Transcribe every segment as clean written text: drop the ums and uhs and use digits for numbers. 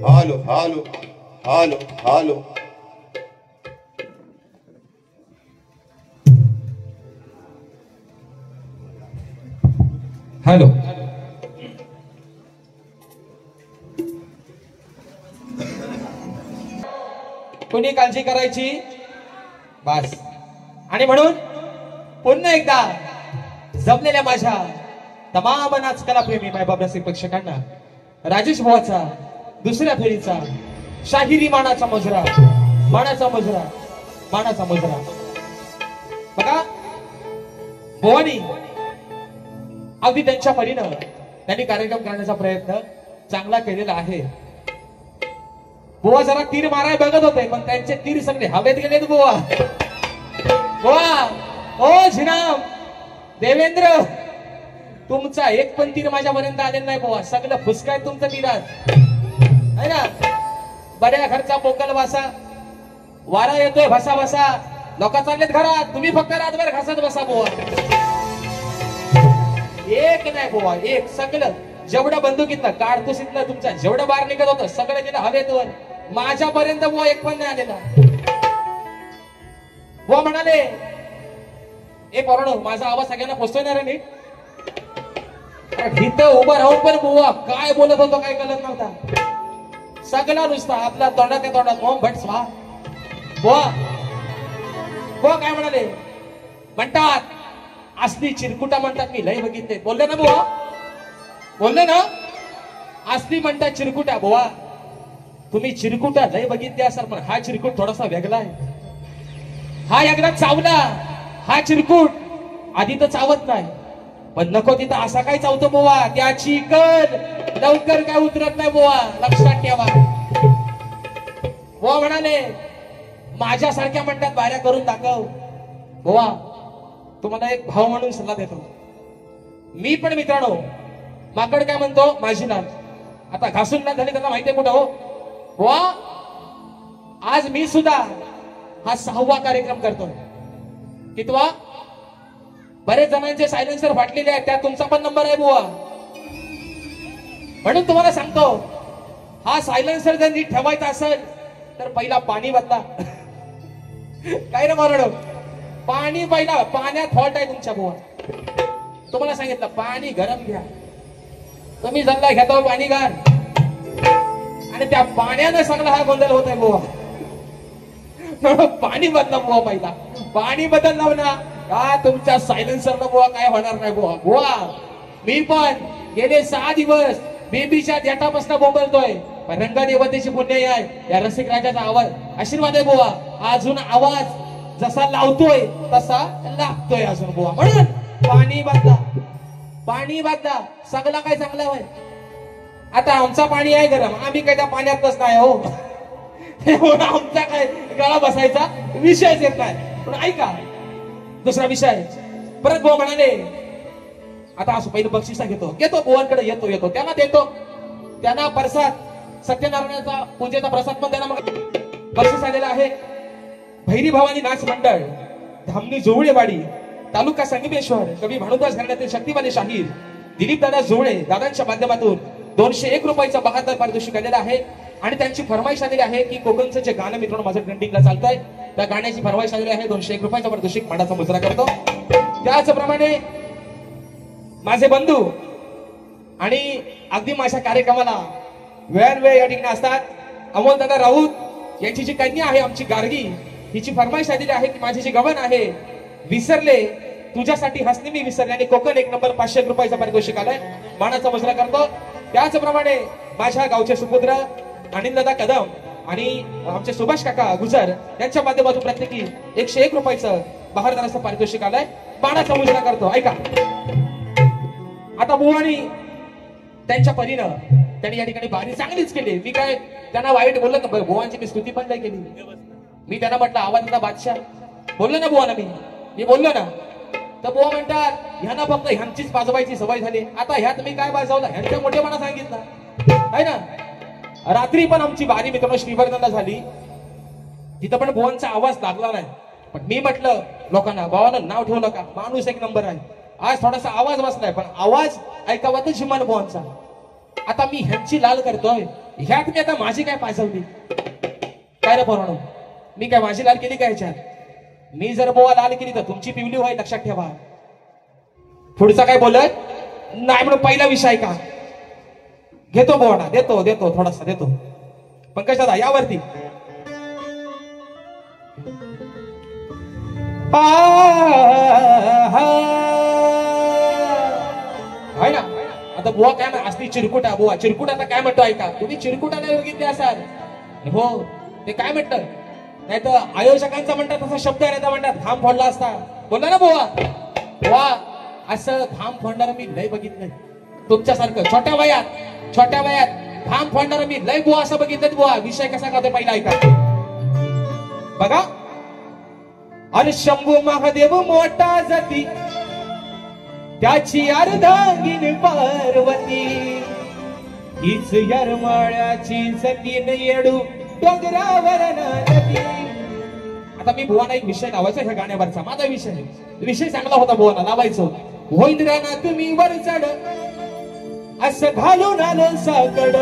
Hello hello hello hello hello. कोणी काळजी करायची बस. आणि म्हणून पुन्हा एकदा जमलेल्या माझ्या तमाम नाचकला प्रेमी मायबाप रसिक प्रेक्षकांना राजेश भावाचा दुसऱ्या फेरीचा शाहिरी मानाचा मुजरा, मानाचा मुजरा, मानाचा मुजरा. बघा भवानी अगदी त्यांच्या परीनं त्यांनी कार्यक्रम करण्याचा प्रयत्न चांगला केलेला आहे. बुवा जरा तीर माराय बघत होते पण त्यांचे तीर सगळे हवेत गेलेत. बुवा बुवा ओ झिराम देवेंद्र, तुमचा एक पण तीर माझ्यापर्यंत आलेला नाही. बुवा सगळं फुसकाय तुमचं तीरात आहे ना. बड्या घरचा पोकल वासा, वारा येतोय भसा भसा, लोक चाललेत घरात, तुम्ही फक्त रातभर घासत बसा. बुवा एक नाही बुवा, एक सगळं जेवढं बंदुकीतलं काडतुसीतलं तुमच्या जेवढं बाहेर निघत होतं सगळं गेलं हवेतवर. माझ्यापर्यंत बुवा एक पण नाही आलेला. बुवा म्हणाले ए पोरांनो, माझा आवाज सगळ्यांना पोचतोय ना रे नीट? इथं उभं राहून पण बुवा काय बोलत होतो काय कळत नव्हता. सगळा नुसता आपल्या तोंडात त्या तोंडात ओम भट स्वा. बुवा बुवा काय म्हणाले? म्हणतात असली चिरकुटा म्हणतात मी लय बघितले. बोलले ना बुवा, बोलले ना असली म्हणतात चिरकुटा. बुवा तुम्ही चिरकुटा लय बघितले असाल पण हा चिरकुट थोडासा वेगळा आहे. हा एकदा चावला, हा चिरकुट आधी तर चावत नाही पण नको तिथं असा काय चावतो बुवा, त्याची कद लवकर काय उतरत नाही. बुवा लक्षात ठेवा. बुवा म्हणाले माझ्यासारख्या म्हणतात बाऱ्या करून दाखव. बुवा तुम्हाला एक भाव म्हणून सल्ला देतो. मी पण मित्रांनो माकड काय म्हणतो माझी लाल. आता घासून लाल झाली त्यांना माहितीये कुठं हो. बुवा आज मी सुद्धा हा 6वा कार्यक्रम करतोय. कितवा? बरेच जणांचे सायलेन्सर फाटलेले आहेत, त्यात तुमचा पण नंबर आहे बुवा. म्हणून तुम्हाला सांगतो हा सायलेन्सर जर नीट ठेवायचा असेल तर पहिला पाणी बदला. काय रे मारड, पाणी पहिला, पाण्यात फॉल्ट आहे तुमच्या बुवा. तुम्हाला सांगितलं पाणी गरम घ्या. तुम्ही जल्ला घेता पाणी गार आणि त्या पाण्यानं सगळा हा गोंधळ होत आहे बुवा. पाणी बदला बुवा, पहिला पाणी बदललं ना का तुमच्या सायलेन्सरला बुवा काय होणार नाही बुवा. बुवा मी पण गेले 6 दिवस बेबीच्या देठापासून बोंबलतोय. रंगदेवतेची पुण्य आहे, या रसिक राजाचा आवाज आशीर्वाद आहे बुवा. अजून आवाज जसा लावतोय तसा लागतोय अजून बुवा. म्हणून पाणी बदला, पाणी बदला, सगळं काय चांगलं होय. आता आमचा पाणी आहे गरम, आम्ही काय त्या पाण्यातच नाही हो. आमचा काय गळा बसायचा विषयच येत नाही. पण ऐका दुसरा विषय. परत बुवा म्हणाले आता असं पहिलं बक्षिसा घेतो बुवांकडे येतो येतो त्यांना देतो, त्यांना प्रसाद सत्यनारायणाचा पूजेचा प्रसाद पण त्यांना बक्षीस आलेला आहे. भैरी भवानी नाच मंडळ धामणी जोवळेवाडी तालुका संगमेश्वर कवी भानुदास घराण्यातील शक्तिवाले शाहीर दिलीप दादा जोवळे दादांच्या माध्यमातून 201 रुपयाचा 72 पारितोषिक आलेला आहे. आणि त्यांची फरमाईश आलेली आहे की कोकणचं जे गाणं मित्रांनो माझं ट्रेंडिंगला चालतंय त्या गाण्याची फरमाईश आलेली आहे. 201 रुपयाचा पारितोषिक मानाचा मुजरा करतो. त्याचप्रमाणे माझे बंधू आणि अगदी माझ्या कार्यक्रमाला वेळ या ठिकाणी असतात अमोल दादा राऊत यांची जी कन्या आहे आमची गार्गी, हिची फरमाईश आलेली आहे की माझी जी गवन आहे विसरले तुझ्यासाठी हसणे मी विसरले आणि कोकण 1 नंबर 500 रुपयाचा पारितोषिक आलाय, मानाचा मुजरा करतो. त्याचप्रमाणे माझ्या गावचे सुपुत्र अनिल दादा कदम आणि आमचे सुभाष काका गुजर यांच्या माध्यमातून प्रत्येकी 101 रुपयाचं बहारदाराचं पारितोषिक आलंय, मानाचा मुजरा करतो. ऐका आता बुवानी त्यांच्या परीनं त्यांनी या ठिकाणी बारी चांगलीच केली. मी काय त्यांना वाईट बोललो ना, बुवांची मी स्तुती पण नाही केली. मी त्यांना म्हटलं आवाजाचा बादशाह बोललो ना बुवाना, मी बोललो ना. तर बुवा म्हणतात ह्यांना फक्त ह्यांचीच वाजवायची सवय झाली. आता ह्यात मी काय वाजवलं, ह्यांच्या मोठेपणा सांगितलं आहे ना. रात्री पण आमची बारी मित्रांनो श्रीवर्धनला झाली, तिथं पण बुवांचा आवाज लागला नाही. पण मी म्हटलं लोकांना भावानं नाव ठेवू नका, माणूस 1 नंबर आहे. आज थोडासा आवाज बसलाय पण आवाज ऐकावा तर जिमान बुवांचा. आता मी ह्यांची लाल करतोय, ह्यात मी आता माझी काय पाजवली? काय रे पोरांनो, मी काय माझी लाल केली काय ह्याच्यात? मी जर बोवा लाल केली तर तुमची पिवली होईल, लक्षात ठेवा. पुढचा काय बोलत नाही म्हणून पहिला विषय का घेतो बोवाडा, देतो देतो थोडासा देतो. पंकज दादा यावरती आहे ना. आता बुवा काय म्हणा असली चिरकुटा, बुवा चिरकुट आता काय म्हणतो ऐका, तुम्ही चिरकुटा नाही बघितले असाल. हो ते काय म्हणतात, नाही तर आयोजकांचा म्हणतात तसा शब्द आहे, नाही म्हणतात घाम फोडला असता. बोलला ना बुवा, बुवा असं घाम फोडणार मी लय बघितलंय तुमच्यासारखं. छोट्या वयात घाम फोडणार मी लय बुवा असं बघितलं. बुवा विषय कसा करतो पहिला ऐका बघा. अरे शंभू महादेव मोठा जाती, त्याची अर्धांगीण पार्वती, हीच यरमाळ्याची जतीन येडू डोंगरावर नदी. आता मी बुवाना एक विषय लावायचा ह्या गाण्यावरचा, माझा विषय चांगला होता बुवाना लावायचो. होईंद्राना तुम्ही वर चढ असं घालून आलं साकड.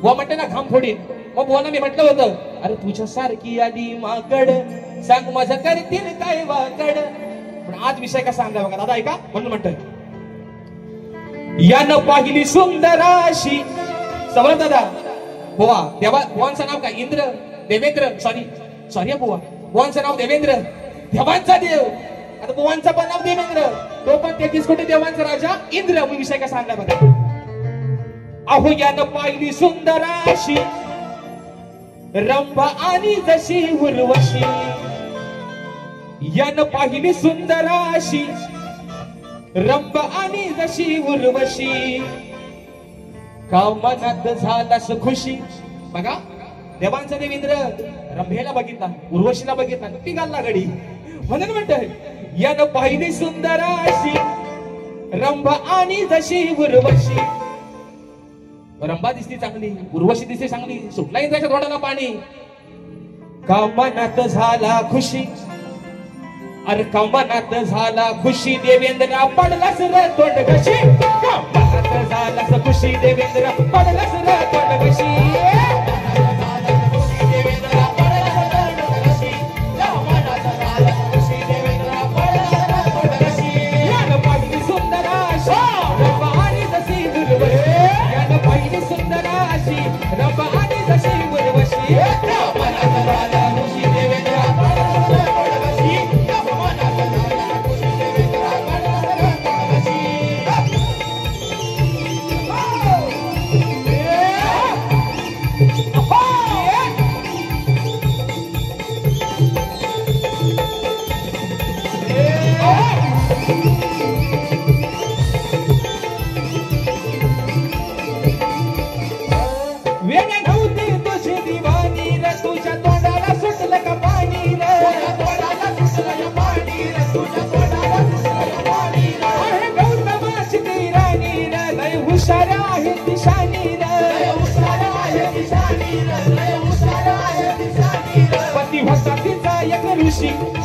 बुवा म्हणते ना घाम फोडीन, मग बुवाना मी म्हटलं होतं अरे तुझ्यासारखी आली माकड, सांग माझं करतील काय वाकड. पण आज विषय कसा आणला बघा दादा ऐका. म्हणून म्हणतोय यानं पाहिली सुंदर अशी समोर दादा बुवा. बुवांचं नाव काय? इंद्र देवेंद्र, सॉरी बुवा, बुवांचं नाव देवेंद्र, देवांचा देव. आता बुवांचं पण नाव देवेंद्र, तो पण 33 कोटी देवांचा राजा इंद्र. मी विषय कसा आणला बघा. अहो यानं पाहिली सुंदर अशी रंभा आणि जशी उर्वशी, यानं पाहिली सुंदर अशी रंभा आणि जशी उर्वशी, का मनात झालास खुशी. बघा देवांचा देवेंद्र रंभेला बघितला, उर्वशीला बघितला, पिघालला गडी. म्हणून म्हणतोय यानं पाहिली सुंदर अशी रंभा आणि जशी उर्वशी. रंभा दिसती चांगली, उर्वशी दिसते चांगली, सुटला इंद्राच्या तोंडाला पाणी. का मनात झाला खुशी, अरे का मनात झाला खुशी, देवेंद्र पडलास रे तोंड कशी. का मनात झालास खुशी, देवेंद्र पडलास रे तोंड कशी.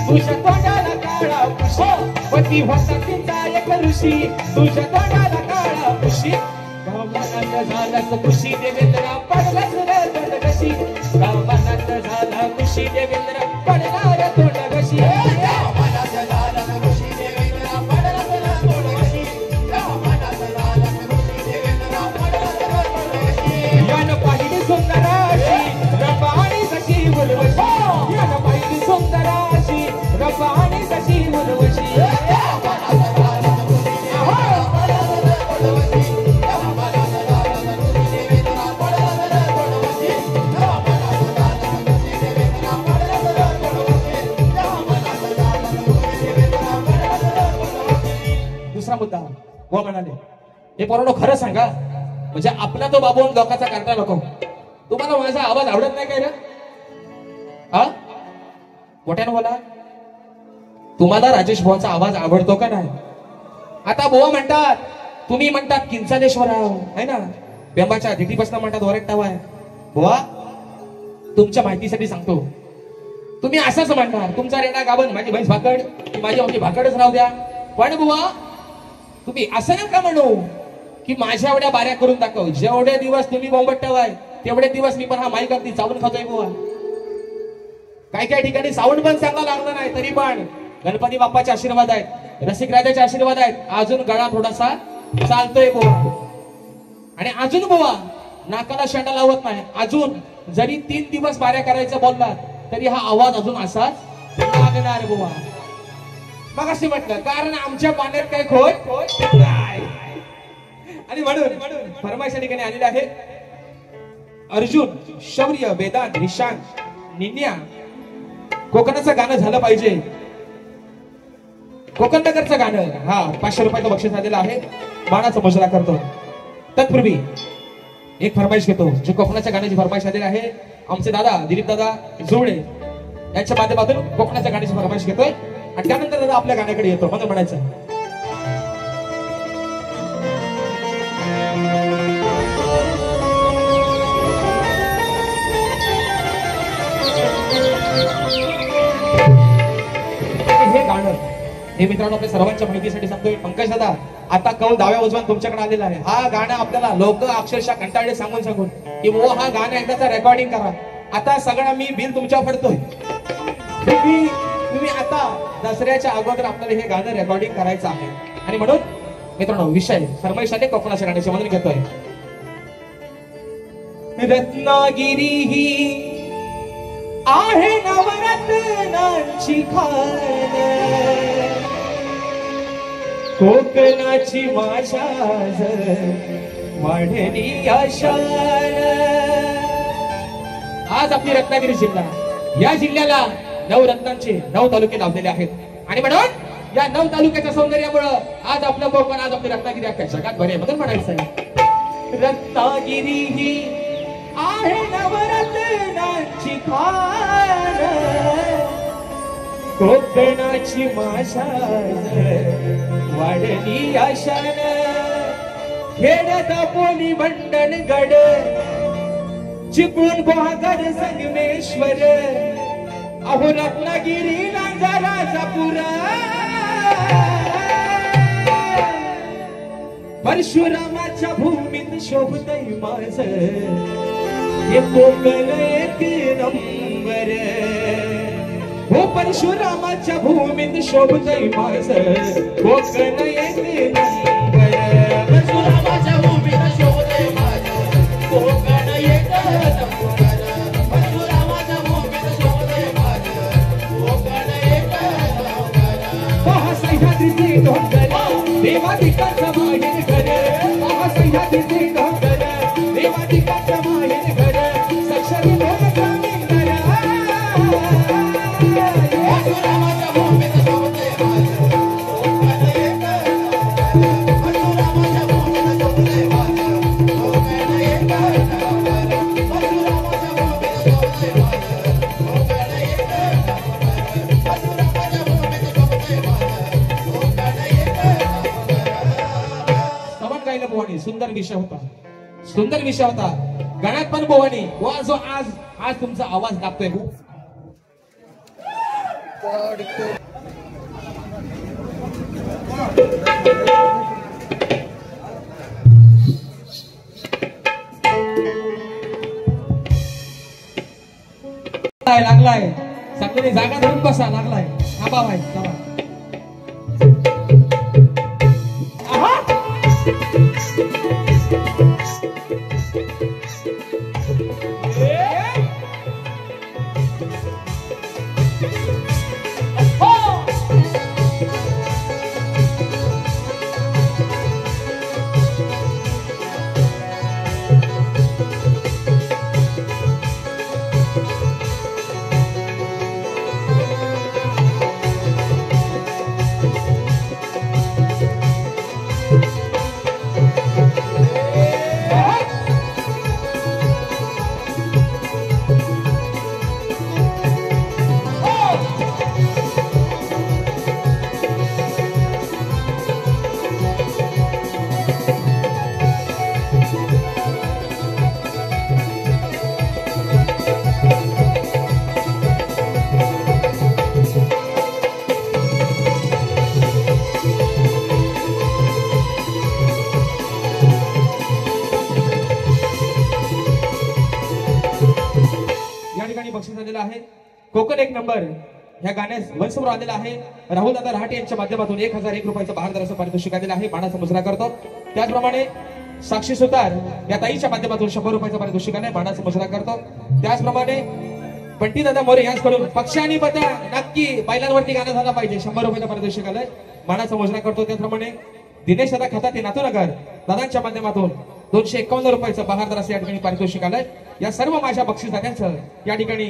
तुझ्या तोंडाला काळा पुशी, पती होता तिचा एक ऋषी, तुझ्या तोंडाला काळा पुशी. मनात झालास खुशी, देवेंद्र पडलास रे तोंड कशी. मनात झाला खुशी, देवेंद्र पडला रे तोंड कशी. मनात झाला खुशी, देवेंद्र पडलास रे तोंड कशी. मनात झाला खुशी, देवेंद्र पडलास रे तोंड कशी. यानं पाहिली सुंदर अशी रंभा आणि जशी उर्वशी, यानं पाहिली सुंदर अशी रंभा आणि जशी उर्वशी. दुसरा मुद्दा व म्हणाले हे पोरांनो खरं सांगा, म्हणजे आपला तो बाबू लोकांचा करता नको. तुम्हाला माझा आवाज आवडत नाही काय रे? हा मोठ्यानं बोला. तुम्हाला राजेश भाऊचा आवाज आवडतो का नाही? आता बुवा म्हणतात, तुम्ही म्हणतात किंचालेश्वरराव आहे ना, बेंबाच्या दिटीपासून म्हणतात ओरडतावा आहे. बुवा तुमच्या माहितीसाठी सांगतो, तुम्ही असंच म्हणणार तुमचा रेडा गावन माझी म्हैस भाकड, माझी भाकडच राहू द्या. पण बुवा तुम्ही असं नका म्हणू, की माझ्या एवढ्या बाऱ्या करून दाखव. जेवढे दिवस तुम्ही बोंबट ठेवाय तेवढे दिवस मी पण हा माईक अगदी चावून खातोय बुवा. काही काही ठिकाणी साऊंड पण चांगला लागला नाही तरी पण गणपती बाप्पाचे आशीर्वाद आहेत, रसिक राजाचे आशीर्वाद आहेत. अजून गळा थोडासा चालतोय बुवा. आणि अजून बुवा नाकाला शेंडा लावत नाही. अजून जरी 3 दिवस बाऱ्या करायचं बोलला तरी हा आवाज अजून असाच लागणार बुवा. मग असे म्हटलं कारण आमच्या पाण्यात काही खोट नाही. आणि म्हणून फरमाईश या ठिकाणी आलेले आहे. अर्जुन, शौर्य, वेदांत, निशांत, निन्या कोकणाचं गाणं झालं पाहिजे. कोकण नगरचं गाणं. हा 500 रुपयाचं बक्षीस आलेलं आहे. मानाचा मुजरा करतो. तत्पूर्वी एक फरमाईश घेतो. जे कोकणाच्या गाण्याची फरमाईश आलेली आहे. आमचे दादा दिलीप दादा जोडे यांच्या माध्यमातून कोकणाच्या गाण्याची फरमाईश घेतोय. आणि त्यानंतर दादा आपल्या गाण्याकडे येतो. मला म्हणायचं हे गाणं हे मित्रांनो आपल्या सर्वांच्या माहितीसाठी सांगतोय. पंकज दादा आता कौल डाव्या उजव्यान तुमच्याकडे आलेला आहे. हा गाणं आपल्याला लोक अक्षरशः कंटाळले सांगून की वो हा गाणं एकदाचा रेकॉर्डिंग करा. आता सगळं मी बिल तुमच्या पडतोय. तुम्ही आता दसऱ्याच्या अगोदर आपल्याला हे गाणं रेकॉर्डिंग करायचं आहे. आणि म्हणून मित्रांनो विषय फरमाईश आले कोकणाच्या गाण्याचे म्हणून घेतोय. रत्नागिरी ही आहे नवरत्नांची खान, कोकणाची माझ्या वाढली आशान. आज आपली रत्नागिरी जिल्हा, या जिल्ह्याला 9 रत्नांचे 9 तालुके लाभलेले आहेत. आणि म्हणून या 9 तालुक्याच्या सौंदर्यामुळे आज आपलं कोकण, आज आपली रत्नागिरी अख्ख्या जगात बरे म्हणून म्हणायचं आहे. रत्नागिरी ही आहे नवरत्नांची खान, कोकणाची माझ्या वाढली आशान. खेड्यात पोली मंडणगड, चिपळूण गुहागर संगमेश्वर, अहो रत्नागिरीला राजापूर, परशुरामाच्या भूमीत शोभतय माझं हे कोकण एक नंबर. हो परशुरामाच्या भूमीत शोभतय माझं कोकण एक नंबर. परशुरामाच्या भूमीत शोभतय माझं कोकण एक नंबर. परशुरामाच्या भूमीत शोभतय माझं कोकण एक नंबर. पहा सह्याद्रीचे डोंगर, देवाधिकाचं माहेर घर. पहा सह्याद्रीचे डोंगर, देवाधिकाचं माहेर घर. सक्षरी लोक ग्रामीण घर. परशुरामाच्या भूमीत शोभतय माझं कोकण एक नंबर. परशुरामाच्या भूमीत शोभतय माझं कोकण एक नंबर. परशुरामाच्या भूमीत शोभतय माझं कोकण एक नंबर. परशुरामाच्या भूमीत शोभतय माझं कोकण एक नंबर. सवन गायलं भवानी. सुंदर विषय होता, सुंदर विषय होता. गणात पण भवानी वा जो आज तुमचा आवाज लागतोय. लागलाय सगळी जागा धरून बसा. लागलाय थांबा भाई थांबा. बक्षीस आलेलं आहे. कोकण एक नंबर ह्या गाण्यास मनसमोर आलेला आहे. राहुल दादा रहाटे यांच्या माध्यमातून 1001 रुपयाचं बहारदाराचं पारितोषिक आलेलं आहे. मानाचा मुजरा करतो. त्याचप्रमाणे साक्षी सुतार या ताईच्या माध्यमातून 100 रुपयाचं पारितोषिक आहे. मानाचा मुजरा करतो. त्याचप्रमाणे बंटी दादा मोरे यांच्याकडून पक्ष आणि बदल नक्की बैलांवरती गाणं झालं पाहिजे. 100 रुपयाचं पारितोषिक आलंय. मानाचा मुजरा करतो. त्याचप्रमाणे दिनेश दादा खताते नातूनगर दादांच्या माध्यमातून 251 रुपयाचं बहारदाराचं या ठिकाणी पारितोषिक आलंय. या सर्व माझ्या बक्षीसदारांचं या ठिकाणी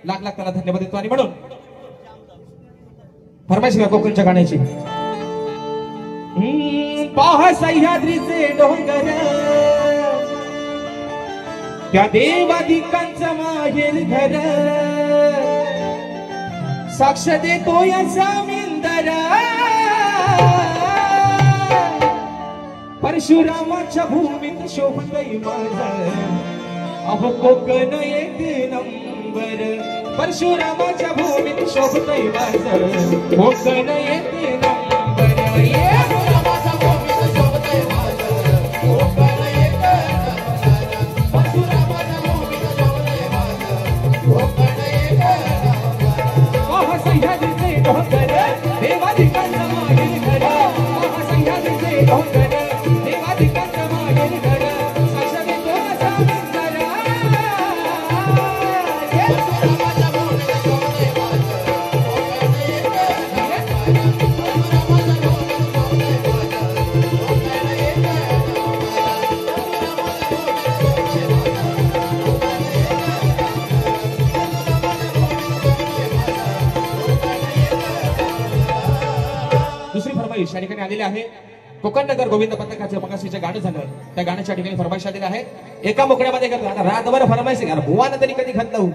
लाख लाख त्यांना धन्यवाद देतो. आणि म्हणून फरमाईश कोकणच्या गाण्याची पाहा सह्याद्रीचे डोंगर त्या देवादिकांचं माहेर घर साक्ष देतो या जामीनदार परशुरामाच्या भूमीत शोभतय माझं अहो कोकण एक नंबर परशुरामाच्या भूमीत शोभतय माझं कोकण एक नंबर परशुरामाच्या भूमीत शोभतय माझं कोकण एक नंबर परशुरामाच्या भूमीत शोभतय माझं कोकण एक नंबर पाहा सह्याद्रीचे डोंगर देवादिकांचं माहेर घर पाहा सह्याद्रीचे डोंगर देवादिकांचं माहेर घर साक्ष देतो जामीनदार परशुरामाच्या भूमीत शोभतय माझं कोकण एक नंबर परशुरामाच्या भूमीत शोभतय माझं कोकण एक दुसरी फरमाईश या ठिकाणी आलेली आहे. कोकण नगर गोविंद पथकाचं मगाशीचं गाणं झालं त्या गाण्याच्या ठिकाणी फरमाईश आलेली आहे. एका मोकळ्यामध्ये करतो आता रातभर फरमाईश घ्या. बुवानं तरी कधी घात लावू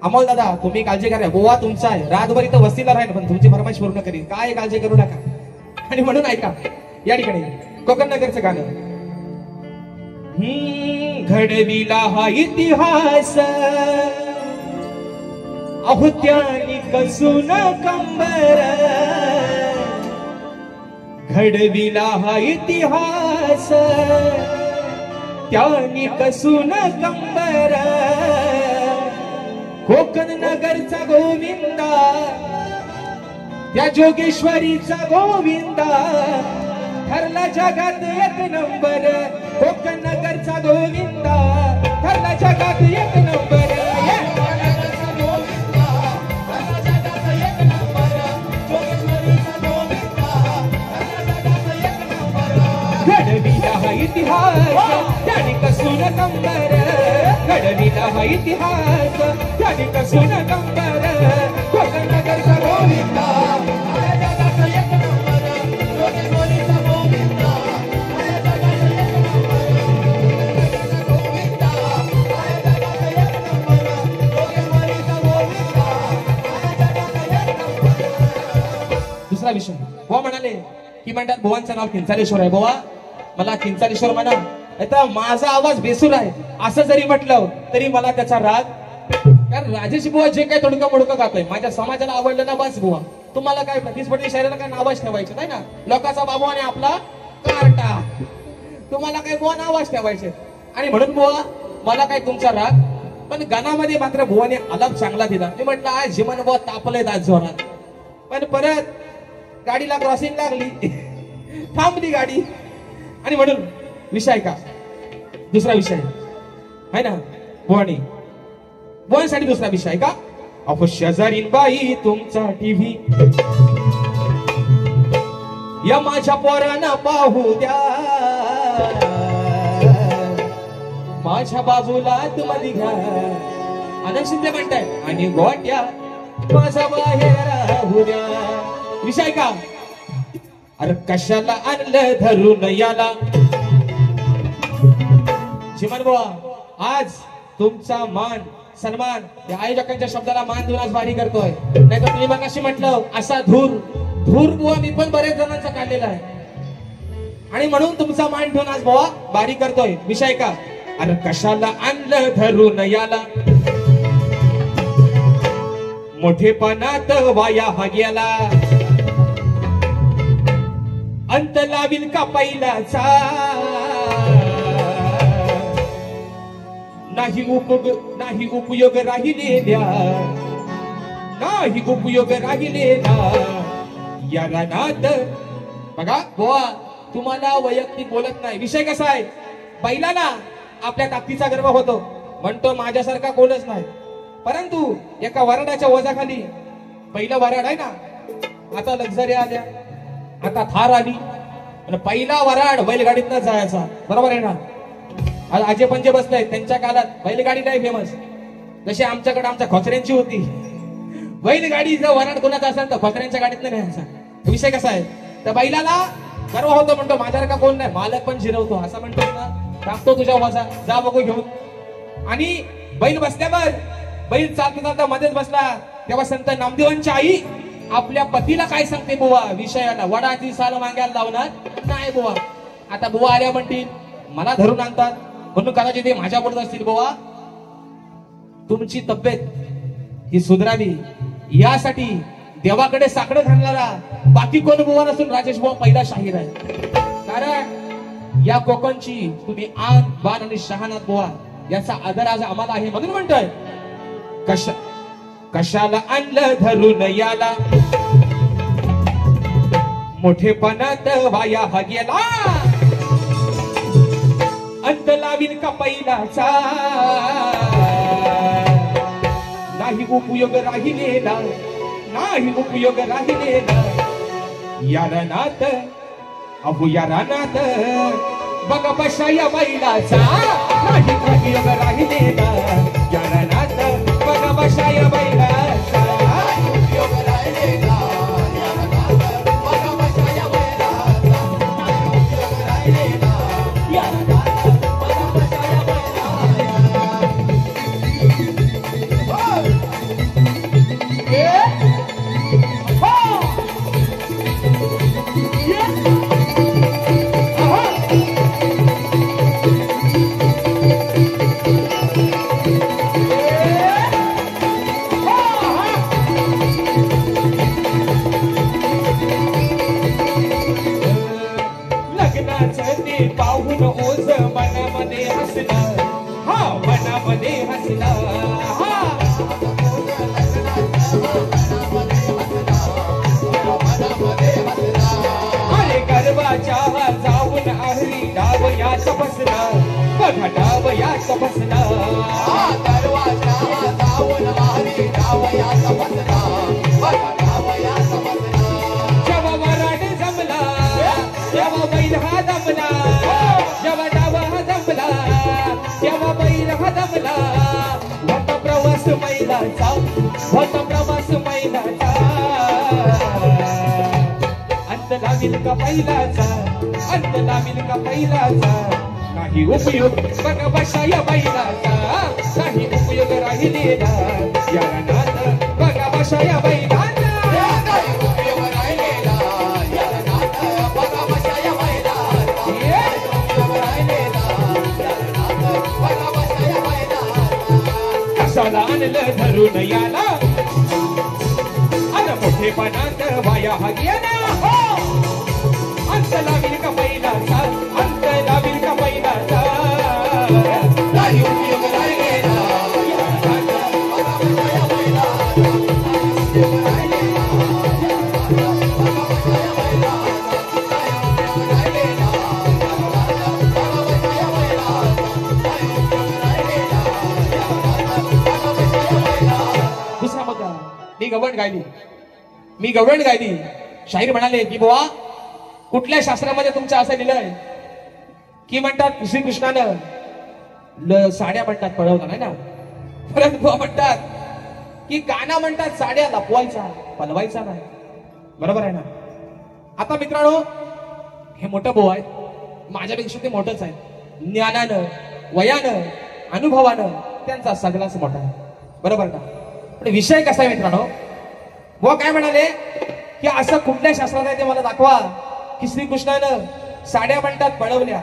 अमोल दादा तुम्ही काळजी करा. बुवा तुमचा आहे रातभर इथं वस्तीला राहील पण तुमची फरमाईश पूर्ण करील काय काळजी करू नका. आणि म्हणून ऐका या ठिकाणी कोकण नगरचं गाणं घडविला हा इतिहास अहो त्यानी कसून कंबर घडविला हा इतिहास त्यानी कसून कंबर कोकण नगरचा गोविंदा त्या जोगेश्वरीचा गोविंदा ठरला जगात एक नंबर कोकण नगरचा गोविंदा ठरला जगात एक नंबर घडविला हा इतिहास त्याने कसून कंबर घडविला हा इतिहास त्याने कसून कंबर कोकण नगरचा गोविंदा एक नंबर जोगेश्वरीचा गोविंदा दुसरा विषय बुवा म्हणाले की म्हणतात बुवांचं नाव किंचालेश्वर आहे. बुवा मला किंचालेश्वर म्हणा आता माझा आवाज बेसूर आहे असं जरी म्हटलं तरी मला त्याचा राग कारण राजेश बुवा जे काही तोडकं मोडकं गातोय माझ्या समाजाला आवडलं ना बस बुवा तुम्हाला काय प्रतिस्पर्धी शहराला काय नावच ठेवायचं नाही ना लोकांचा बाबू आणि आपला कार्टा तुम्हाला काय बुवा नावच ठेवायचे. आणि म्हणून बुवा मला काय तुमचा राग पण गाण्यामध्ये मात्र बुवाने आलाप चांगला दिला. मी म्हटलं आज जीवन बुवा तापलेत आज जोरात पण परत गाडीला क्रॉसिंग लागली थांबली गाडी. आणि म्हणून विषय का दुसरा विषय आहे ना बुवानी बुवांसाठी दुसरा विषय का अहो शेजारीन बाई तुमचा टीव्ही या माझ्या पोरांना पाहू द्या माझ्या बाबूला तुम्हाला घ्या आनंद शिंदे म्हणताय आणि गोट्या माझा बाहेर राहू द्या. विषय का अरे कशाला आणलं धरून याला चिमन बुवा आज तुमचा मान सन्मान या आयोजकांच्या शब्दाला मान देऊन आज भारी करतोय. नाही तर तुम्ही मगाशी म्हटलं असा धूर धूर बुवा मी पण बरेच जणांचा काढलेला आहे आणि म्हणून तुमचा मान ठेवून आज बुवा भारी करतोय. विषय का अरे कशाला आणलं धरून याला मोठेपणात वाया हा गेला अंत लावील का पहिलाचा नाही उपयोग राहिलेल्या, नाही उपयोग राहिलेला या रानात. बघा बुवा, तुम्हाला वैयक्तिक बोलत नाही. विषय कसा आहे, बैलाला आपल्या ताकदीचा गर्व होतो, म्हणतो माझ्यासारखा कोणच नाही. परंतु एका वराडाच्या ओझाखाली, पहिला वराड आहे ना, आता लक्झरी आल्या, आता थार आली, आणि पहिला वराड बैलगाडीतनं जायचा. बरोबर आहे ना. आज आजे पंजे बसले, त्यांच्या काळात बैलगाडी नाही फेमस, जशी आमच्याकडे आमच्या खोचऱ्यांची होती. बैलगाडी जर वराड कोणाचा असेल तर खोचऱ्यांच्या गाडीत नाही न्यायचा. विषय कसा आहे, तर बैलाला गर्व होतो, म्हणतो माझ्यासारखा कोण नाही. मालक पण जिरवतो, असं म्हणतो ना, टाकतो तुझ्या वाजा, जा बघू घेऊन. आणि बैल बसल्यावर, बैल चालता चालता मध्येच बसला, तेव्हा संत नामदेवांची आई आपल्या पतीला काय सांगते, बुवा विषयाला वडाची साल मागायला लावणार नाही बुवा. आता बुवा आल्या म्हणतील मला धरून आणतात, म्हणून कदाचित ते माझ्या बोलत असतील, बुवा तुमची तब्येत ही सुधरावी यासाठी देवाकडे साकडं घालणारा बाकी कोण बुवा नसून राजेश बुवा पहिला शाहीर आहे. कारण या कोकणची तुम्ही आन बान आणि शहानात बुवा याचा आदर आज आम्हाला आहे, म्हणून म्हणतोय कशाला आणलं धरून याला, मोठेपणात वाया हा गेला, अंत लावील का पहिलाचा, नाही उपयोग राहिलेला, नाही उपयोग राहिलेला या रानात. अहो या रानात बघा बशा या बैलाचा, नाही उपयोग राहिलेला या रानात. बघा बशा या बैलाचा, नाही उपयोग राहिलेला या रानात. बघा बशा या बैलाचा, नाही उपयोग राहिलेला या रानात. बघा बशा या पाहून ओझ मनामध्ये हसलं, हा मनामध्ये हसलं, हा अरे गर्वाच्या जाऊन आहरी डाव याच बसलं, बघा डाव याच बसलं, गर्वाच्या जाऊन आहरी डाव याच बसलं, बघा डाव याच बसलं. जेव्हा वराड जमला तेव्हा बैल हा दमला, जेव्हा डावा हा दमला तेव्हा बैल हा दमला. होता प्रवास मैलाचा, होता प्रवास मैलाचा, अंत लावील का बैलाचा, अंत लावील का बैलाचा. काही उपयोग बघा बशा या बैलाचा, काही उपयोग राहिलेला या रानात. बघा बशा या बैलाचा, काही उपयोग राहिलेला या रानात. बघा बशा या बैलाचा, काही उपयोग राहिलेला या रानात. बघा बशा या बैलाचा. कशाला आणलं धरून याला, अन मोठेपणात वाया हा गेला. अंत लावील का बैलाचा, अंत लावील का बैलाचा. काही उपयोग राहिलेला या रानात. बघा बशा या बैलाचा, काही उपयोग राहिलेला या रानात. बघा बशा या बैलाचा, काही उपयोग राहिलेला या रानात. बघा बशा या बैलाचा, काही उपयोग राहिलेला या रानात. बघा बशा या बैलाचा. दुसरा मुद्दा, मी गवळण गायली. शाहीर म्हणाले की बुवा कुठल्या शास्त्रामध्ये तुमच्या असं लिहिलंय की म्हणतात श्रीकृष्णानं साड्या म्हणतात पळवला नाही ना, परत बुवा म्हणतात की गाणं म्हणतात साड्या लपवायचा पलवायचा नाही. बरोबर आहे ना. आता मित्रांनो हे मोठं बुवा आहेत, माझ्यापेक्षा ते मोठंच आहे. ज्ञानानं वयानं अनुभवानं त्यांचा सगळाच मोठा आहे. बरोबर ना. पण विषय कसा आहे मित्रांनो, बुवा काय म्हणाले की असं कुठल्या शास्त्रात आहे ते मला दाखवा की श्रीकृष्णानं साड्या म्हणतात पळवल्या,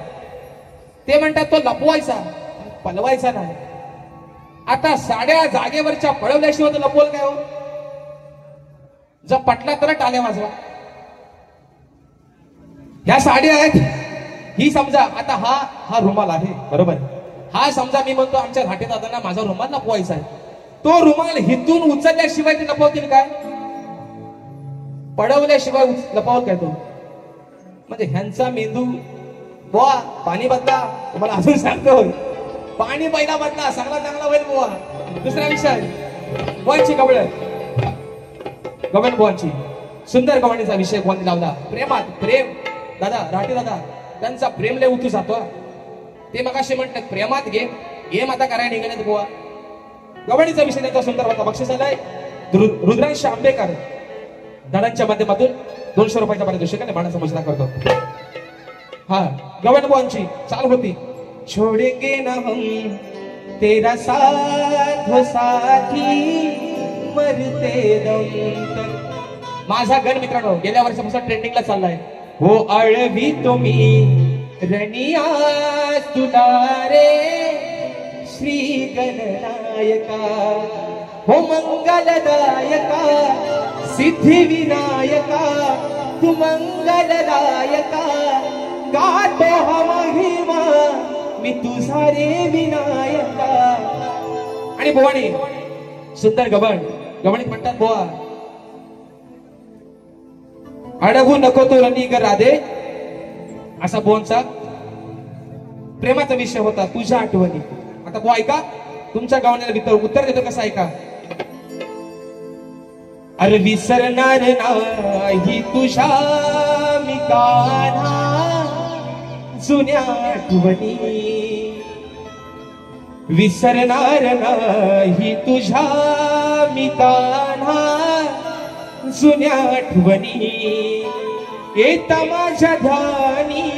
ते म्हणतात तो लपवायचा पलवायचा नाही. आता साड्या जागेवरच्या पळवल्याशिवाय तो लपवल काय हो? जर पटला तर टाळ्या वाजवा. ह्या साड्या आहेत ही समजा. आता हा रुमाल आहे बरोबर, हा समजा मी म्हणतो आमच्या घाटे दादांना माझा रुमाल लपवायचा आहे, तो रुमाल हिथून उचलल्याशिवाय ते लपवतील काय? पडवल्याशिवाय लपवल काय तो? म्हणजे ह्यांचा मेंदू बुवा पाणी बदला, तुम्हाला अजून सांगतो पाणी पहिला बदला, चांगला होईल बुवा. दुसरा विषय बुवांची गवळ, गवण बुवांची सुंदर गवणीचा विषय बुवांनी लावला. प्रेमात प्रेम दादा राठी दादा त्यांचा प्रेम लय उतू जातो. ते मगाशी म्हणतात प्रेमात गेम आता करायला निघाले बुवा. गवणीचा विषय त्यांचा सुंदर होता. बक्षीस आलाय रुद्रांश आंबेकर दादांच्या माध्यमातून 200 रुपयाच्या पारितोषिकाने मानाचा मुजरा करतो. हा गवण बुवांची चाल होती. छोडेंगे ना हम तेरा साथ हो साथी मरते दम तक. माझा गण मित्रांनो गेल्या वर्षापासून ट्रेंडिंगला चाललाय. हो आळवी तुम्ही रनिया तुलारे श्री गणनायका, हो मंगलदायका सिद्धी विनायका, तू मंगलदायका गातो हा महिमा मी तुझा रे विनायका. आणि भवानी सुंदर गवणीत म्हणतात बुवा अडवू नको तो रनिग राधे, असा बुवांचा प्रेमाचा विषय होता. तुझ्या आठवणी. आता बुवा ऐका तुमच्या गावाला उत्तर देतो कसं ऐका. अरे विसरणार नाही तुझ्या मी कान्हा जुन्या आठवणी, विसरणार नाही तुझ्या मी कान्हा जुन्या आठवणी. येता माझ्या ध्यानी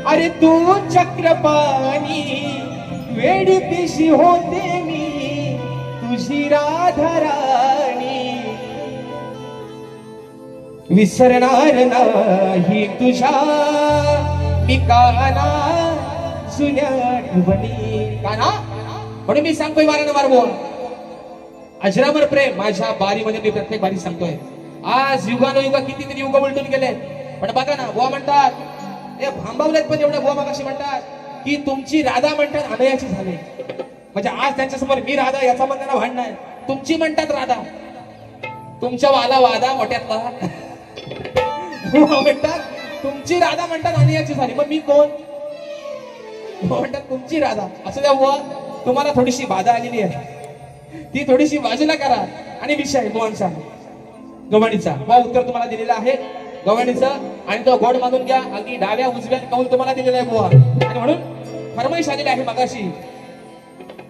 अरे तू चक्रपाणी, वेडी पिशी होते मी तुझी राधाराणी. विसरणार नाही तुझ्या मी काना जुन्या आठवणी. काना म्हणून मी सांगतोय वारंवार बुवा अजरामर प्रेम माझ्या बारीमध्ये मी प्रत्येक बारी सांगतोय. आज युगानुयुगा कितीतरी युग उलटून गेले, पण बघा ना बुवा म्हणतात हे भांबवलेत, पण एवढ्या बुवा मागाशी म्हणतात की तुमची राधा म्हणतात अनयाची झाली. म्हणजे आज त्यांच्या समोर मी राधा याचा पण त्यांना भांडण आहे. तुमची म्हणतात राधा, तुमच्या वाला वादा मोठ्यातला म्हणतात तुमची राधा म्हणतात अनयाची झाली. मग मी कोण? म्हणतात तुमची राधा. असं द्या बुवा तुम्हाला थोडीशी बाधा आलेली आहे, ती थोडीशी बाजूला करा. आणि विषय बुवांचा गवणीचा बुवा उत्तर तुम्हाला दिलेलं आहे गवणीचं, आणि तो गोड मानून घ्या. अगदी डाव्या उजव्या कौल तुम्हाला दिलेला आहे बुवा. आणि म्हणून फरमाईश आलेली आहे मगाशी,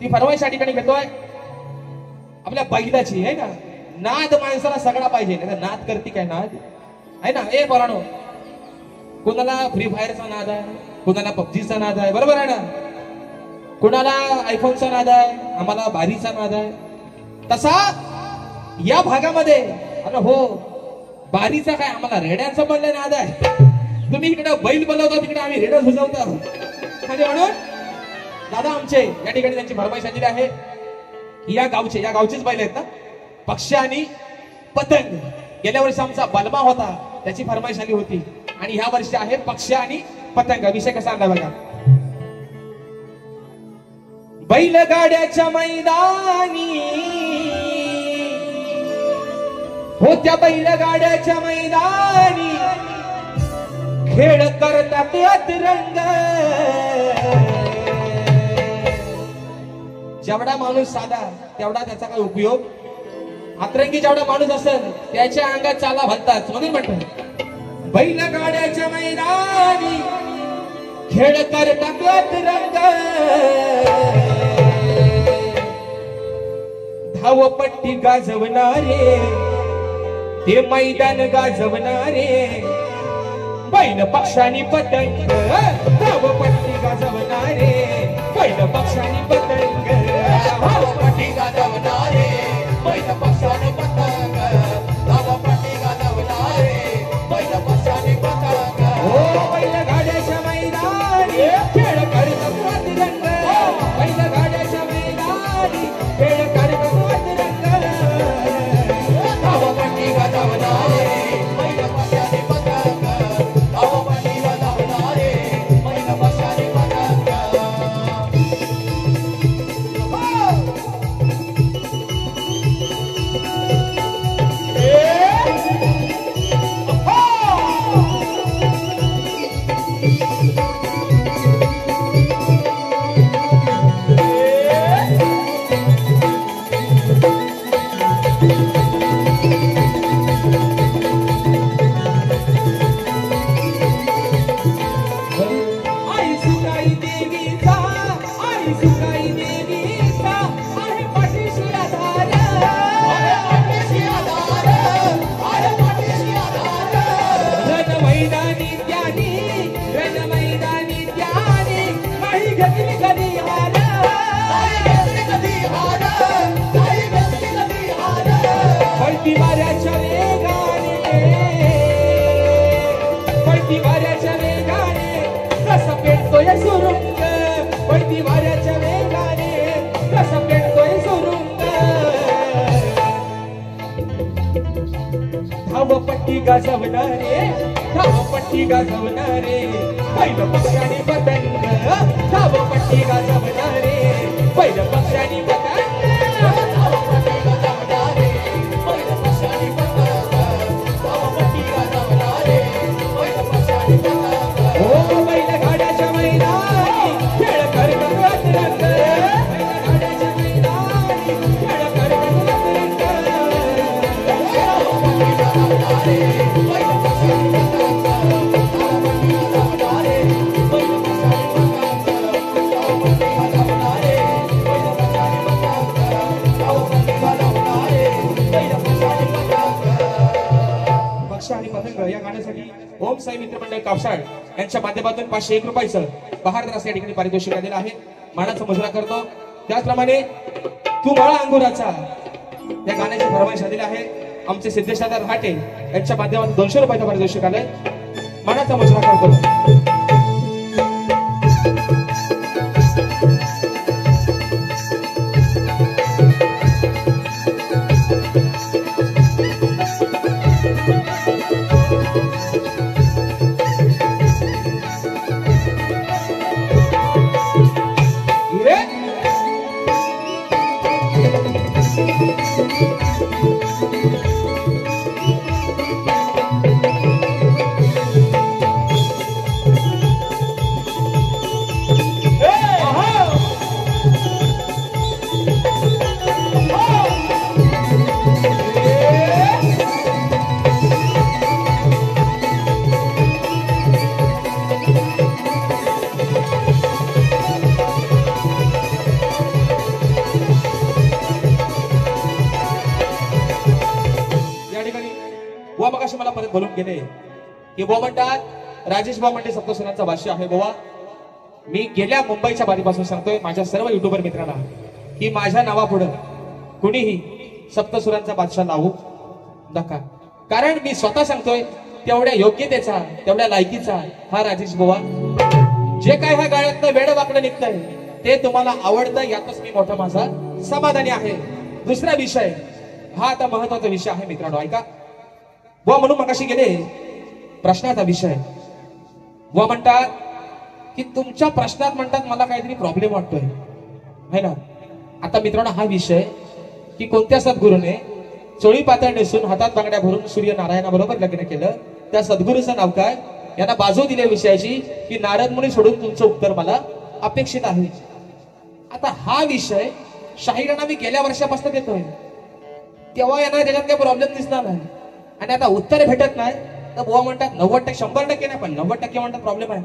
ती फरमाईश या ठिकाणी घेतोय आपल्या बैलाची आहे ना. नाद माणसाला सगळा पाहिजे, नाद करती काय नाद आहे ना. ए पोरांनो, कोणाला फ्री फायरचा नाद आहे, कोणाला पबजीचा नाद आहे, बरोबर आहे ना. कोणाला आयफोनचा नाद आहे, आम्हाला भारीचा नाद आहे. तसा या भागामध्ये अरे हो बारीचा काय आम्हाला रेड्यांचा पण नाद आहे. तुम्ही इकडे बैल बनवता तिकडे आम्ही रेड्या झुजवतो. म्हणजे म्हणून दादा आमचे या ठिकाणी त्यांची फरमाईश आलेली आहे. या गावचेच बैल आहेत ना, पक्षी आणि पतंग. गेल्या वर्षी आमचा बलमा होता, त्याची फरमाईश आली होती. आणि ह्या वर्षी आहे पक्षी आणि पतंग. विषय कसा आणला बघा. बैलगाड्याच्या मैदानी हो, त्या बैलगाड्याच्या मैदानी खेळ करतात अतरंग. जेवढा माणूस साधा तेवढा त्याचा काय उपयोग. अतरंगी जेवढा माणूस असेल त्याच्या अंगात चाला भलताच. म्हणून म्हणतात बैलगाड्याच्या मैदानी खेळ करतात अतरंग. धावपट्टी गाजवणारे ते मैदान गाजवणारे बैल पक्षानी पतंग. धावपट्टी गाजवणारे बैल पक्षानी पतंग. धावपट्टी गाजवणारे बैल पक्षानी पतंग. धावपट्टी गाजवणारे बैल पक्षानी पतंग. हो बैलगाड्याच्या मैदानी खेळ करतात अतरंग. बैलगाड्याच्या मैदानी खेळ करतात अतरंग. धावपट्टी गाजवणारे बैल पक्षानी पतंग. धावपट्टी गाजवणारे बैल पक्षानी पतंग. धावपट्टी गाजवणारे धावपट्टी गाजवणारे पहिलं पक्षाने पतंग धावपट्टी गाजवणारे पहिलं पक्षाने पतंग धावपट्टी गाजवणारे पहिलं पक्षाने पतंग धावपट्टी गाजवणारे पहिलं पक्षाने पतंग हो बैलगाड्याच्या मैदानी खेळ करतात रंग बैलगाड्याच्या मैदानी खेळ करतात रंग धावपट्टी गाजवणारे पहिलं पक्षाने आणि पतंग या गाण्यासाठी ओम साई मित्र मंडळ कापसाड यांच्या माध्यमातून 501 रुपयाचं बहारदास या ठिकाणी पारितोषिक आलेलं आहे. मानाचा मुजरा करतो. त्याचप्रमाणे तू मला अंगुराचा या गाण्याची फरमाईश आलेली आहे. आमचे सिद्धेशादार राहाटे यांच्या माध्यमातून 200 रुपयाचं पारितोषिक आलंय. मानाचा मुजरा करतो. बुवा मगाशी मला परत बोलून गेले की बुवा म्हणतात राजेश बुवा म्हणते सप्तसुरांचा भाष्य आहे. बुवा मी गेल्या मुंबईच्या बारीपासून सांगतोय माझ्या सर्व युट्यूबर मित्रांना की माझ्या नावापुढे कुणीही सप्तसुरांचा बादशाह लावू नका. कारण मी स्वतः सांगतोय तेवढ्या योग्यतेचा तेवढ्या लायकीचा हा राजेश बुवा. जे काय ह्या गाळ्यातनं वेड वाकडं निघतंय ते तुम्हाला आवडतं यातच मी मोठा माझा समाधानी आहे. दुसरा विषय हा आता महत्वाचा विषय आहे मित्रांनो, ऐका. बुवा म्हणून मगाशी गेले प्रश्नाचा विषय. बुवा म्हणतात की तुमच्या प्रश्नात म्हणतात मला काहीतरी प्रॉब्लेम वाटतोय है ना. आता मित्रांनो हा विषय की कोणत्या सद्गुरूने चोळी पातळ नेसून हातात बांगड्या भरून सूर्यनारायणाबरोबर लग्न केलं त्या सद्गुरूचं नाव काय यांना बाजू दिल्या विषयाची की नारद मुनी सोडून तुमचं उत्तर मला अपेक्षित आहे. आता हा विषय शाहिरांना मी गेल्या वर्षापासून देतोय तेव्हा यांना त्याच्यात काही प्रॉब्लेम दिसणार नाही आणि आता उत्तर भेटत नाही तर बुवा म्हणतात 90% 100% नाही पण 90% म्हणतात प्रॉब्लेम आहे.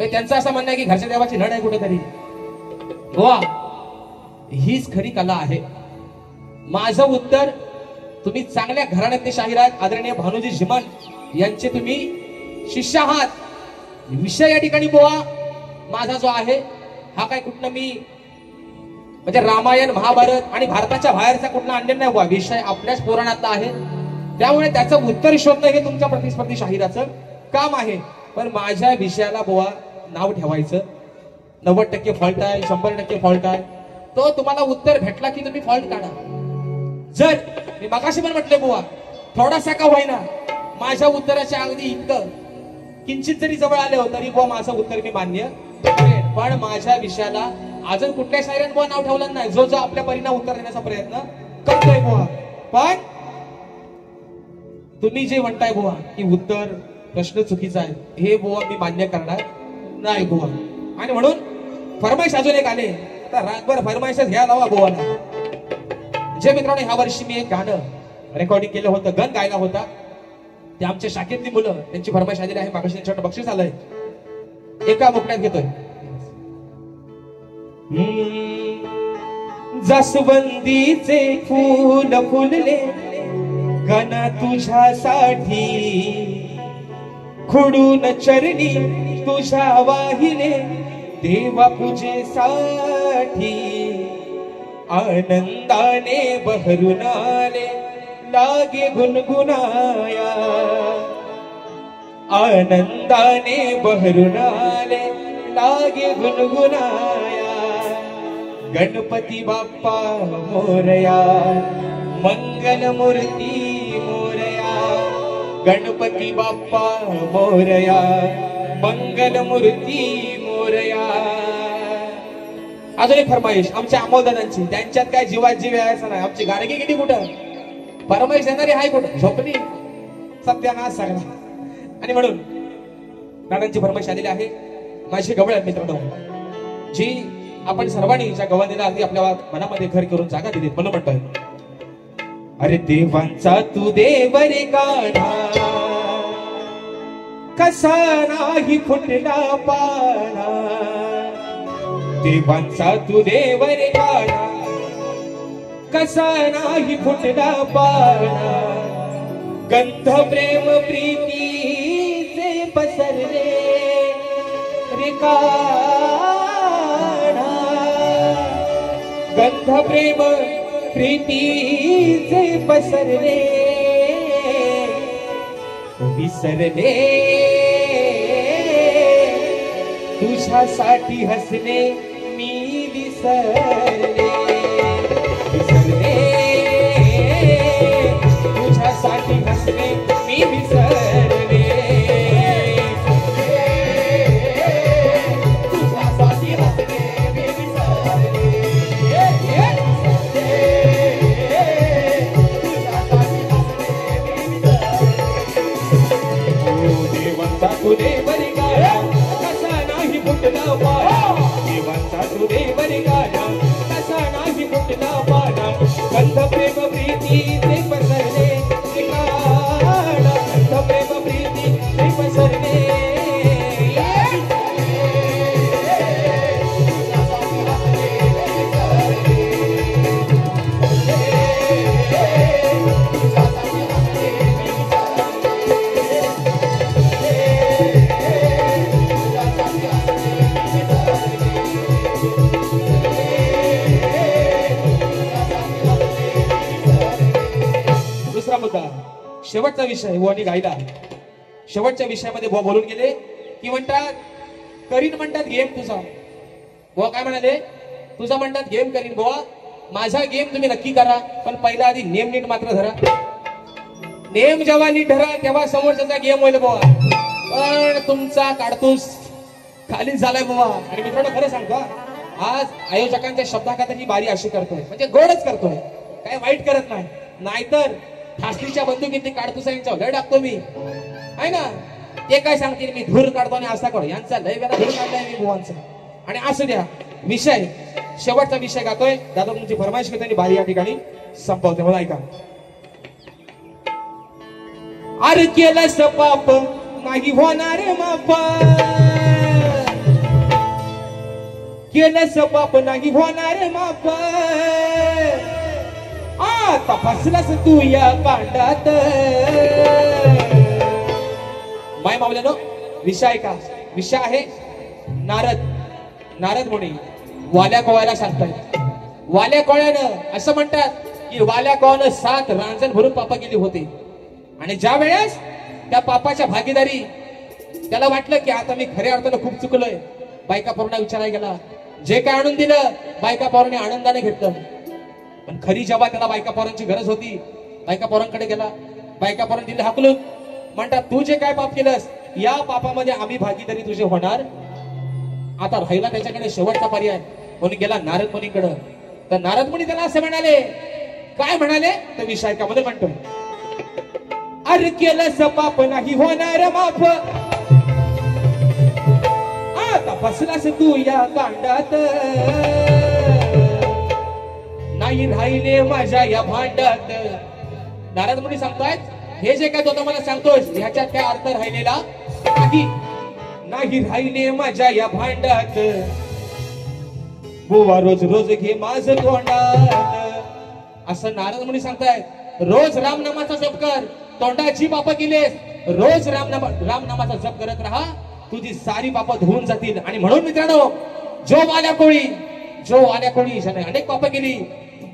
त्यांचं असं म्हणणं आहे की घरच्या देवाची लढ आहे कुठेतरी. बुवा हीच खरी कला आहे. माझं उत्तर तुम्ही चांगल्या घराण्यातले शाहीर आहेत आदरणीय भानुजी झिमन यांचे तुम्ही शिष्य आहात. विषय या ठिकाणी बुवा माझा जो आहे हा काय कुठनं मी म्हणजे रामायण महाभारत आणि भारताच्या बाहेरचा कुठला आणलेला नाही बुवा. विषय आपल्याच पुराणातला आहे त्यामुळे त्याचं उत्तर शोधणं हे तुमच्या प्रतिस्पर्धी शाहिराचं काम आहे. पण माझ्या विषयाला बुवा नाव ठेवायचं 90% फॉल्ट आहे 100% फॉल्ट आहे तो तुम्हाला उत्तर भेटला की तुम्ही फॉल्ट काढा. जर मी मगाशी पण म्हटले बुवा थोडासा का होईना माझ्या उत्तराच्या अगदी इतकं किंचित जरी जवळ आले हो तरी बुवा माझं उत्तर मी मान्य करेन. पण माझ्या विषयाला अजून कुठल्या शायराने बुवा नाव ठेवलं नाही जो जो आपल्या परीने उत्तर देण्याचा प्रयत्न करतोय बुवा. पण तुम्ही जे म्हणताय बुवा की उत्तर प्रश्न चुकीचा आहे हे बुवा मी मान्य करणार नाही बुवा. आणि म्हणून फरमाईश अजून एक आले तर रातभर फरमाईशच घ्या लावा बुवाला. जे मित्रांनो ह्या वर्षी मी एक गाणं रेकॉर्डिंग केलं होतं गण गायला होता ते आमच्या शाखेतली मुलं त्यांची फरमाईश आलेली आहे. मागाशी त्यांच्याकडे बक्षीस आलंय एका मुकण्यात घेतोय. जास्वंदीचे फूल फुलले गण तुझ्यासाठी खुडून चरणी तुझ्या वाहिले देवा पूजेसाठी आनंदाने बहरून आले लागे गुणगुणाया आनंदाने बहरून आले लागे गुणगुणाया गणपती बाप्पा मोरया मंगल मूर्ती मोरया गणपती बाप्पा मोरया, मंगल मूर्ती मोरया. अजून एक फरमाईश आमच्या अमोलदादांची, त्यांच्यात काय जीवात जीव यायचा नाही. आमची गारगी गेली कुठं, फरमाईश देणारी हाय कुठं, झोपली सत्यानाश सगळा. आणि म्हणून दादांची फरमाईश आलेली आहे. माझी गवळ आहेत मित्रांनो, जी आपण सर्वांनी ज्या गवळणीला अगदी आपल्या मनामध्ये घर करून जागा दिलीत. म्हणून म्हणतोय, अरे देवांचा तू देव रे गाढा, कसा नाही फुटला पाना. देवांचा तू देव रे गाढा, कसा नाही फुटला पाना. गंध प्रेम प्रीतीचे पसरले रे काढा. गंध प्रेम प्रीतीचे पसरले विसरले. तुझ्यासाठी हसणे मी विसरले. विसरले तुझ्यासाठी हसणे मी विसरले. तुझ्यासाठी हसणे मी विसरले. देवांचा तू देव रे गाढा, कसा नाही फुटला पाना. देवांचा तू देव रे गाढा, कसा नाही फुटला पाना. गंध प्रेम प्रीती ते पसरले रे काढा. गंध प्रेम प्रीती ते पसरले. दुसरा मुद्दा, शेवटचा विषय बुवानी गायला. शेवटच्या विषयामध्ये बुवा बोलून गेले की म्हणतात करीन, म्हणतात गेम तुझा. बुवा काय म्हणाले, तुझा म्हणतात गेम करीन. बुवा माझा गेम तुम्ही नक्की करा, पण पहिला आधी नेम नीट मात्र धरा. नेम जेव्हा नीट धरा तेव्हा समोरचा गेम होईल बुवा. पण तुमचा काडतूस खालीच झालाय बुवा. आणि मित्रांनो खरं सांगतो, आज आयोजकांच्या शब्दाखातर ही बारी अशी करतोय, म्हणजे गोडच करतोय, काय वाईट करत नाही. नाहीतर ठासलीच्या बंदुकीत काडतुसांच्या लय टाकतो मी, आहे ना. ते काय सांगतील, मी धूर काढतो आणि असा काढू. यांचा लय वेळा धूर काढलाय मी बुवांचा. आणि असू द्या, विषय शेवटचा विषय गातोय. दादा तुमची फरमाईश घेतो आणि बारी या ठिकाणी संपवते. मला ऐका. अरे केलंस पाप नाही होणार माफ, केलंस पाप नाही होणार माफ. आता फसलास तू या कांडात. माय मावल्यानो, विषय आहे का, विषय आहे नारद. नारद मुनी वाल्या कोळ्याला सांगतात. वाल्या कोळ्यानं असं म्हणतात की वाल्या कोळ्यानं 7 रांजण भरून पापा केली होती. आणि ज्या वेळेस त्या पापाच्या भागीदारी त्याला वाटलं की आता मी खऱ्या अर्थानं खूप चुकलोय, बायका पोरांना विचारायला गेला. जे काय आणून दिलं बायका पोरांनी आनंदाने घेतलं. पण खरी जेव्हा त्याला बायका पोरांची गरज होती, बायका पोरांकडे गेला. बायका पोरांनी दिले हाकलून. म्हणतात तू जे काय पाप केलंस या पापामध्ये आम्ही भागीदारी तुझे होणार. आता राहिला त्याच्याकडे शेवटचा पर्याय, म्हणून गेला नारद मुनीकडे. तर नारद मुनी त्याला असे म्हणाले, काय म्हणाले तर विषय का मध्ये म्हणतो, अरे केलंस पाप नाही होणार माफ. आता फसलास तू या कांडात, नाही राहिले माझ्या या भांडात. नारद मुनी सांगतायत, हे जे काय तो मला सांगतोस ह्याच्यात काय अर्थ राहिलेला नाही. नाही राहिले माझ्या या भांडात. बुवा रोज रोज घे माझ तोंडात. असं नारद मुनी सांगतायत. रोज रामनामाचा जप कर, तोंडाची पाप केलेस, रोज रामनामाचा जप करत राहा, तुझी सारी पाप धुवून जातील. आणि म्हणून मित्रांनो, जो वाल्या कोळी ज्याने अनेक पाप केली,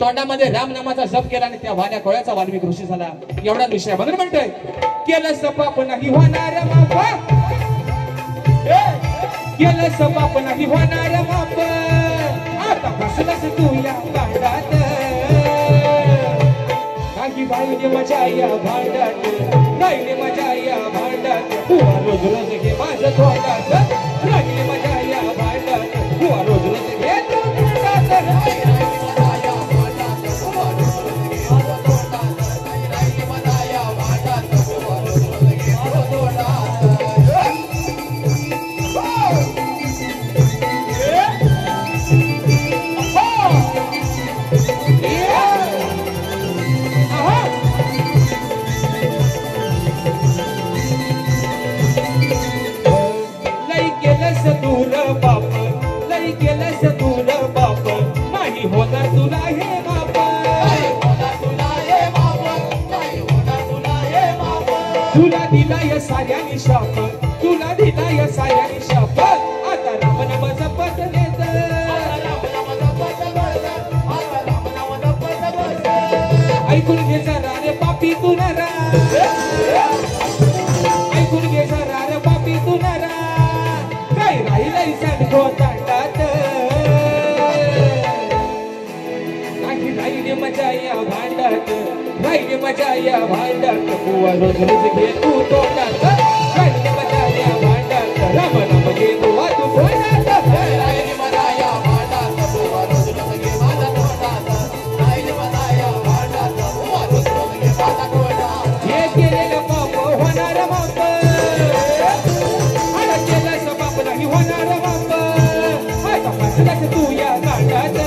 तोंडामध्ये रामनामाचा जप केला आणि त्या वाल्या कोळ्याचा वाल्मिक ऋषी झाला. एवढा विषय म्हणून म्हणतोय, केलंस पाप नाही होणार माफ, केलंस पाप नाही होणार माफ. आता फसलास तू या कांडात, नाही राहिली मजा या भांड्यात राहिली मजा या भांड्यात बुवा रोज रोज घे माझं तोंडात राहिली मजा या भांड्यात बुवा रोज रोज घे तोंडात राहिली मजा या भांड्यात बुवा रोज रोज घे माझं तोंडात राहिली मजा या भांड्यात बुवा रोज रोज घे माझं तोंडात होणार तुला हे बाप तुला दिला या साऱ्याने शाप तुला दिला या साऱ्याने शाप आता राम नाम जपत ऐकून घे जरा रे पापी तू नरा ऐकून घे जरा रे पापी तू नरा काय राहिलंय सांगतो ताटात राहिली मजा या भांड्यात राहिली मजा या भांड्यात बुवा रोज रोज घे तू तोंडात राहिली मजा या भांड्यात राम नाम घे बुवा तू तोंडात राहिली मजा या भांड्यात बुवा रोज रोज घे माझा तोंडात राहिली मजा या भांड्यात बुवा रोज रोज घे माझा तोंडात हे केलेलं पाप होणार माप आणि केलं पाप नाही होणार माप आता फसलाच तू या गाठात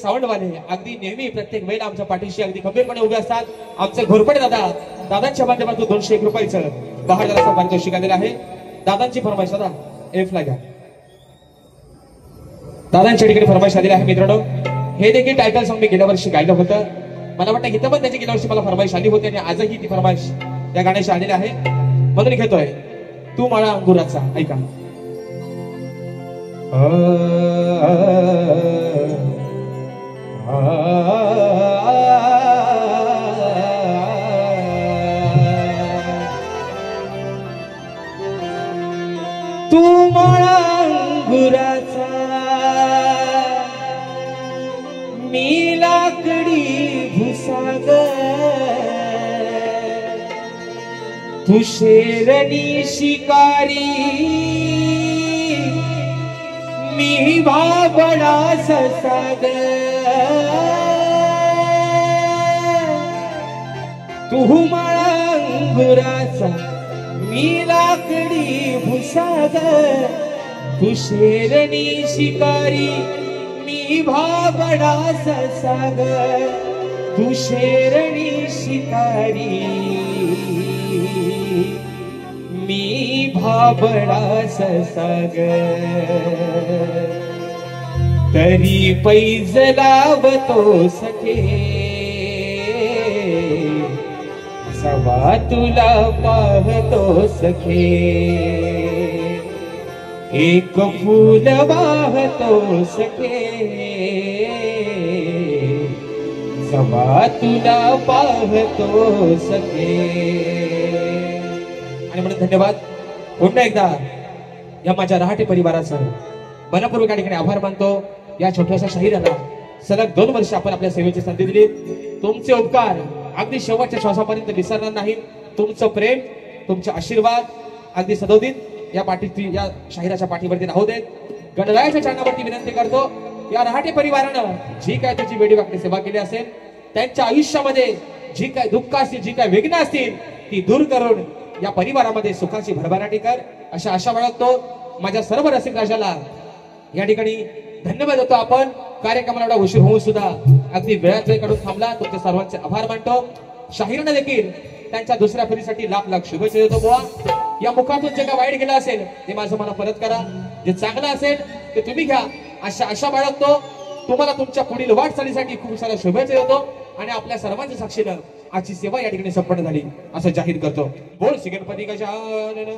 सावंतवाले अगदी नेहमी प्रत्येक वेळेला आमच्या पाठीशी अगदी खंबीरपणे उभे असतात. आमचे घोरपडे दादा दादांच्या माध्यमातून 201 रुपयाचं बहादराचं पारितोषिक आलेलं आहे. दादांची फरमाईश दादा एफ ला घ्या. दादांच्या ठिकाणी फरमाईश आलेली आहे. मित्रांनो हे देखील टायटल सॉन्ग मी गेल्या वर्षी गायलं होतं. मला वाटतं इथं पण त्याची गेल्या वर्षी मला फरमाईश आली होती आणि आजही ती फरमाईश त्या गाण्याची आलेली आहे. म्हणून घेतोय तू माळा अंगुराचा. ऐका. तू माळा अंगुराचा मी लाकडी भुसाग तू शेरणी शिकारी मी भाबडा ससाग तू माळा अंगुराचा मी लाकडी भुसाग तू शेरणी शिकारी मी भाबडा ससाग तू शेरणी शिकारी मी भाबडा ससाग तरी पैज लावतो सखे सवा तुला पाहतो सखे एक फूल वाहतो सखे सवा तुला पाहतो सखे. आणि म्हणून धन्यवाद पुन्हा एकदा या माझ्या रहाटे परिवाराचं मनपूर्वक या ठिकाणी आभार मानतो. या छोट्याशा शाहिराला सलग 2 वर्ष आपण आपल्या सेवेची संधी दिली. तुमचे उपकार अगदी शेवटच्या श्वासापर्यंत विसरणार नाही. तुमचं प्रेम तुमचे आशीर्वाद अगदी सदोदित या शाहिराच्या पाठीवरती राहू देत. गणरायाच्या चरणावरती विनंती करतो या रहाटे परिवारानं जी काय तुझी वेडीवाकडी सेवा केली असेल त्यांच्या आयुष्यामध्ये जी काय दुःख असतील जी काय वेदना असतील ती दूर करून या परिवारामध्ये सुखाची भरभराटी कर अशा आशा बाळगतो. माझ्या सर्व रसिक राजाला या ठिकाणी धन्यवाद देतो. आपण कार्यक्रमाला एवढा उशीर होऊन सुद्धा अगदी वेळात वेळ काढून थांबला. तुमचे सर्वांचे आभार मानतो. शाहिरांना देखील त्यांच्या दुसऱ्या फेरीसाठी लाख लाख शुभेच्छा देतो. बुवा या मुखातून जे काय वाईट गेलं असेल ते माझं मला परत करा. जे चांगलं असेल ते तुम्ही घ्या अशा आशा बाळगतो. तुम्हाला तुमच्या पुढील वाटचालीसाठी खूप साऱ्या शुभेच्छा देतो आणि आपल्या सर्वांच्या साक्षीनं आजची सेवा या ठिकाणी संपन्न झाली असं जाहीर करतो. बोल श्री गणपती गजानन.